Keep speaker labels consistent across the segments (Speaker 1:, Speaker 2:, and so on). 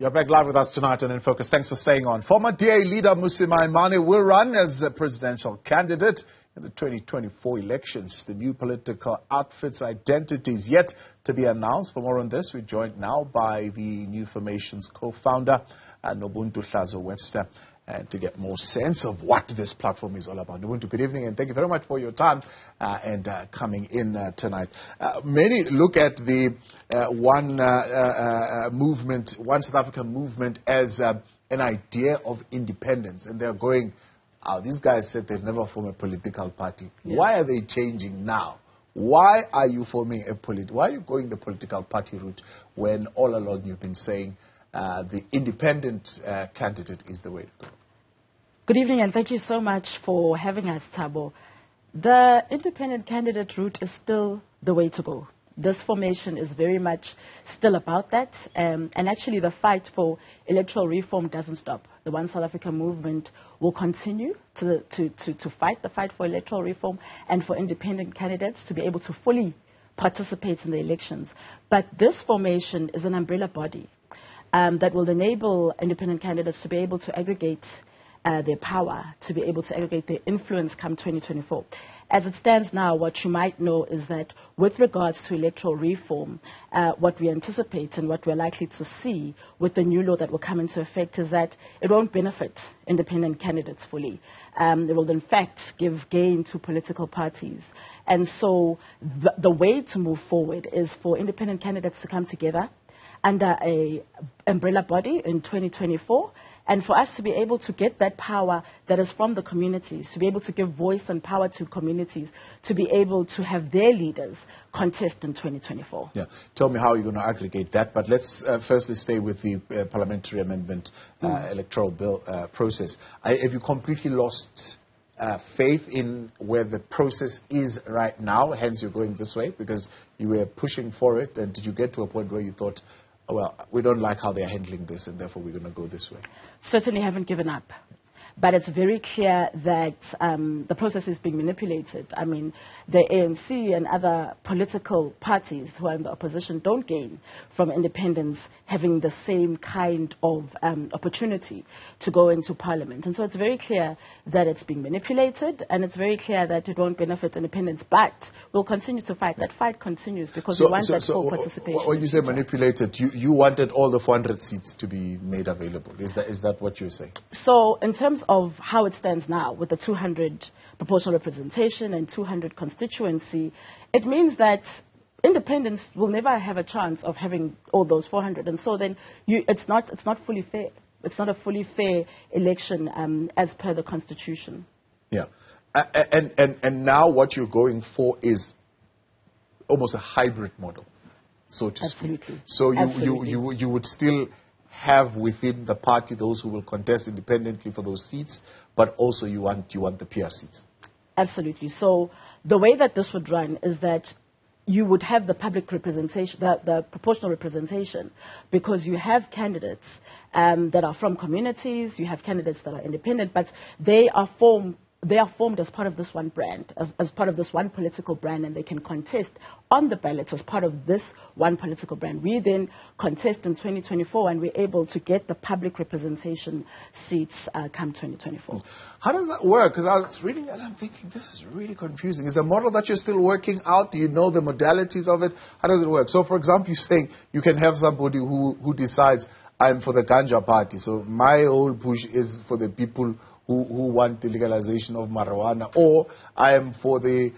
Speaker 1: You're back live with us tonight on In Focus. Thanks for staying on. Former DA leader Mmusi Maimane will run as a presidential candidate in the 2024 elections. The new political outfit's identity is yet to be announced. For more on this, we're joined now by the New Formation's co-founder, Nobuntu Hlazo-Webster, to get more sense of what this platform is all about. Nobuntu, good evening, and thank you very much for your time and coming in tonight. Many look at the One South African movement as an idea of independence, and they're going, these guys said they'd never form a political party. Yes. Why are they changing now? Why are you forming why are you going the political party route when all along you've been saying the independent candidate is the way to go?
Speaker 2: Good evening, and thank you so much for having us, Thabo. The independent candidate route is still the way to go. This formation is very much still about that, and actually the fight for electoral reform doesn't stop. The One South Africa movement will continue to fight the fight for electoral reform and for independent candidates to be able to fully participate in the elections. But this formation is an umbrella body that will enable independent candidates to be able to aggregate their power, to be able to aggregate their influence come 2024. As it stands now, what you might know is that with regards to electoral reform, what we anticipate and what we're likely to see with the new law that will come into effect is that it won't benefit independent candidates fully. It will in fact give gain to political parties. And so the way to move forward is for independent candidates to come together under an umbrella body in 2024, and for us to be able to get that power that is from the communities, to be able to give voice and power to communities, to be able to have their leaders contest in 2024. Yeah,
Speaker 1: tell me how you're going to aggregate that, but let's firstly stay with the parliamentary amendment electoral bill process. Have you completely lost faith in where the process is right now, hence you're going this way, because you were pushing for it, and did you get to a point where you thought, well, we don't like how they're handling this, and therefore we're going to go this way?
Speaker 2: Certainly haven't given up. But it's very clear that the process is being manipulated. I mean, the ANC and other political parties who are in the opposition don't gain from independents having the same kind of opportunity to go into parliament. And so it's very clear that it's being manipulated, and it's very clear that it won't benefit independents. But we'll continue to fight. That fight continues because we want that full participation.
Speaker 1: When you say manipulated, you wanted all the 400 seats to be made available. Is that what you're saying?
Speaker 2: So in terms of how it stands now with the 200 proportional representation and 200 constituency, it means that independents will never have a chance of having all those 400, and so then it's not fully fair. It's not a fully fair election as per the constitution.
Speaker 1: Yeah, and now what you're going for is almost a hybrid model, so to speak. So you would still have within the party those who will contest independently for those seats, but also you want the PR seats.
Speaker 2: Absolutely. So the way that this would run is that you would have the public representation, the proportional representation, because you have candidates that are from communities, you have candidates that are independent, but they are formed as part of this one brand, as part of this one political brand, and they can contest on the ballots as part of this one political brand. We then contest in 2024, and we're able to get the public representation seats come 2024.
Speaker 1: How does that work? Because I was reading and I'm thinking, this is really confusing. Is the model that you're still working out? Do you know the modalities of it? How does it work? So, for example, you're saying you can have somebody who decides, I'm for the Ganja party, so my whole push is for the people who want the legalization of marijuana, or I am for the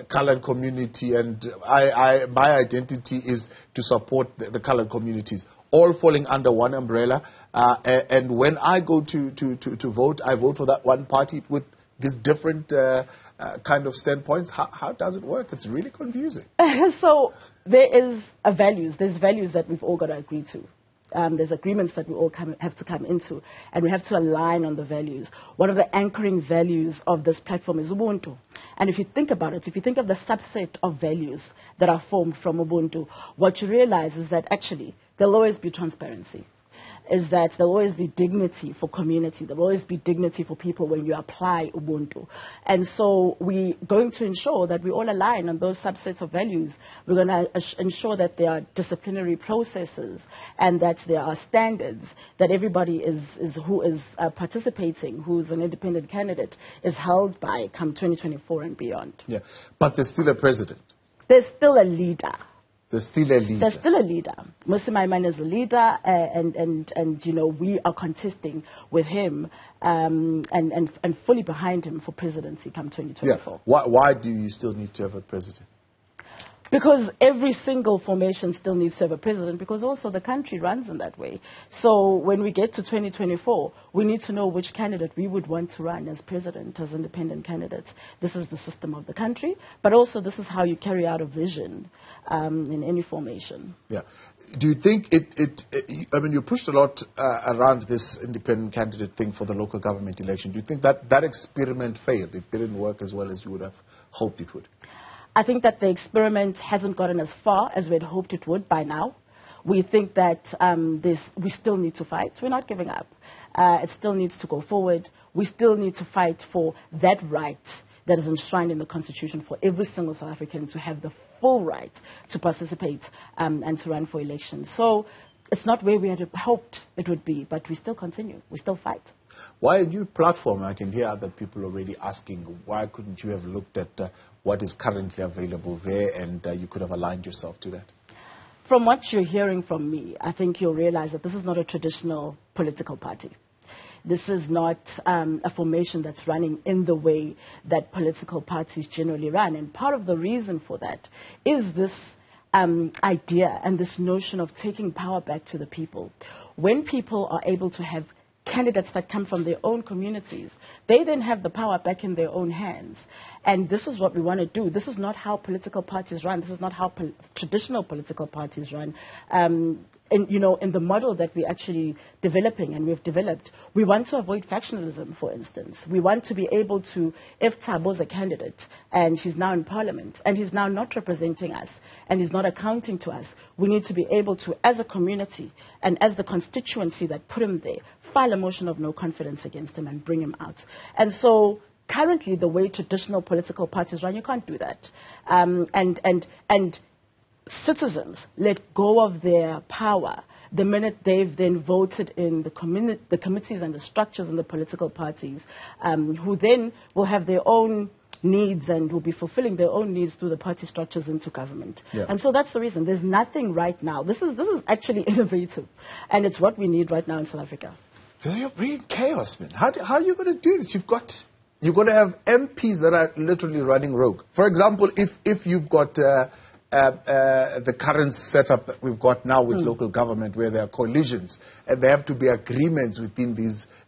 Speaker 1: colored community, and my identity is to support the colored communities, all falling under one umbrella. And when I go to vote, I vote for that one party with these different kind of standpoints. How does it work? It's really confusing.
Speaker 2: So there's values that we've all got to agree to. There's agreements that we all have to come into, and we have to align on the values. One of the anchoring values of this platform is Ubuntu. And if you think about it, if you think of the subset of values that are formed from Ubuntu, what you realize is that actually there'll always be transparency. is that there will always be dignity for community. There will always be dignity for people when you apply Ubuntu. And so we're going to ensure that we all align on those subsets of values. We're going to ensure that there are disciplinary processes and that there are standards, that everybody who is participating, who's an independent candidate, is held by come 2024 and beyond.
Speaker 1: Yeah, but there's still a president.
Speaker 2: There's still a leader.
Speaker 1: There's still a leader.
Speaker 2: There's still a leader. Mmusi Maimane is a leader, and you know, we are contesting with him and fully behind him for presidency come 2024.
Speaker 1: Yeah. Why do you still need to have a president?
Speaker 2: Because every single formation still needs to have a president, because also the country runs in that way. So when we get to 2024, we need to know which candidate we would want to run as president, as independent candidates. This is the system of the country, but also this is how you carry out a vision in any formation.
Speaker 1: Yeah. Do you think I mean, you pushed a lot around this independent candidate thing for the local government election. Do you think that experiment failed? It didn't work as well as you would have hoped it would?
Speaker 2: I think that the experiment hasn't gotten as far as we had hoped it would by now. We think that we still need to fight. We're not giving up. It still needs to go forward. We still need to fight for that right that is enshrined in the Constitution for every single South African to have the full right to participate and to run for elections. So it's not where we had hoped it would be, but we still continue. We still fight.
Speaker 1: Why a new platform? I can hear other people already asking, why couldn't you have looked at what is currently available there and you could have aligned yourself to that?
Speaker 2: From what you're hearing from me, I think you'll realize that this is not a traditional political party. This is not a formation that's running in the way that political parties generally run. And part of the reason for that is this idea and this notion of taking power back to the people. When people are able to have candidates that come from their own communities, they then have the power back in their own hands. And this is what we want to do. This is not how political parties run. This is not how traditional political parties run. And, you know, in the model that we're actually developing and we've developed, we want to avoid factionalism, for instance. We want to be able to, if Thabo's a candidate and he's now in parliament and he's now not representing us and he's not accounting to us, we need to be able to, as a community and as the constituency that put him there, file a motion of no confidence against him and bring him out. And so currently, the way traditional political parties run, you can't do that. And citizens let go of their power the minute they've then voted in the committees and the structures in the political parties, who then will have their own needs and will be fulfilling their own needs through the party structures into government. Yeah. And so that's the reason. There's nothing right now. This is actually innovative, and it's what we need right now in South Africa.
Speaker 1: You're bringing chaos, man. How are you going to do this? You're going to have MPs that are literally running rogue. For example, if you've got the current setup that we've got now with local government, where there are coalitions and there have to be agreements within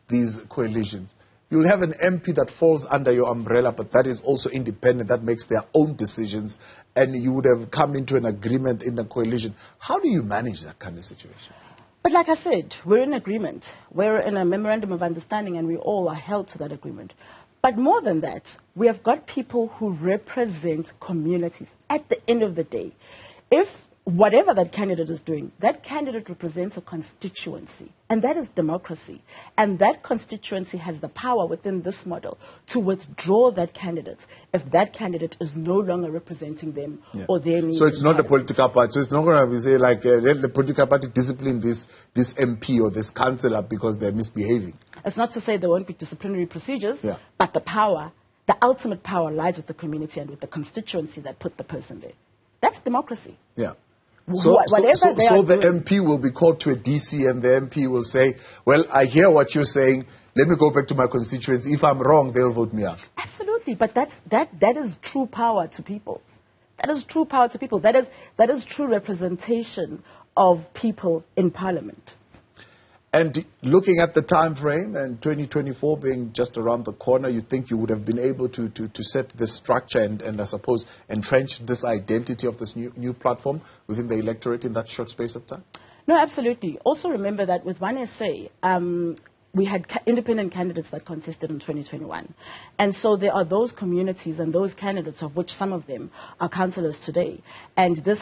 Speaker 1: these coalitions, you'll have an MP that falls under your umbrella, but that is also independent, that makes their own decisions, and you would have come into an agreement in the coalition. How do you manage that kind of situation?
Speaker 2: But like I said, we're in agreement. We're in a memorandum of understanding, and we all are held to that agreement. But more than that, we have got people who represent communities. At the end of the day, if whatever that candidate is doing, that candidate represents a constituency, and that is democracy. And that constituency has the power within this model to withdraw that candidate if that candidate is no longer representing them or their needs.
Speaker 1: So it's not a political party. So it's not going to say like let the political party discipline this MP or this councillor because they're misbehaving.
Speaker 2: It's not to say there won't be disciplinary procedures, but the power, the ultimate power lies with the community and with the constituency that put the person there. That's democracy.
Speaker 1: Yeah. So the MP will be called to a DC and the MP will say, well, I hear what you're saying. Let me go back to my constituency. If I'm wrong, they'll vote me out.
Speaker 2: Absolutely. But that is true power to people. That is true power to people. That is true representation of people in parliament.
Speaker 1: And looking at the time frame and 2024 being just around the corner, you think you would have been able to set this structure and I suppose entrench this identity of this new platform within the electorate in that short space of time?
Speaker 2: No, absolutely. Also remember that with 1SA, we had independent candidates that contested in 2021. And so there are those communities and those candidates, of which some of them are councillors today. And this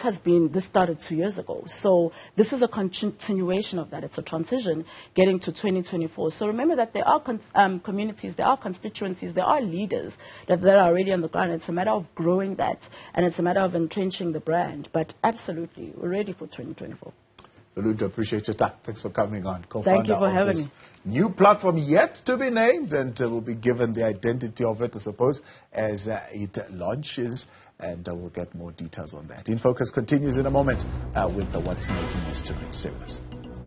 Speaker 2: started 2 years ago. So this is a continuation of that. It's a transition getting to 2024. So remember that there are communities, there are constituencies, there are leaders that are already on the ground. It's a matter of growing that, and it's a matter of entrenching the brand. But absolutely, we're ready for 2024.
Speaker 1: Nobuntu, appreciate your time. Thanks for coming on.
Speaker 2: Thank you for having me.
Speaker 1: New platform yet to be named, and will be given the identity of it, I suppose, as it launches, and we'll get more details on that. In Focus continues in a moment with the What's Making News Tonight series.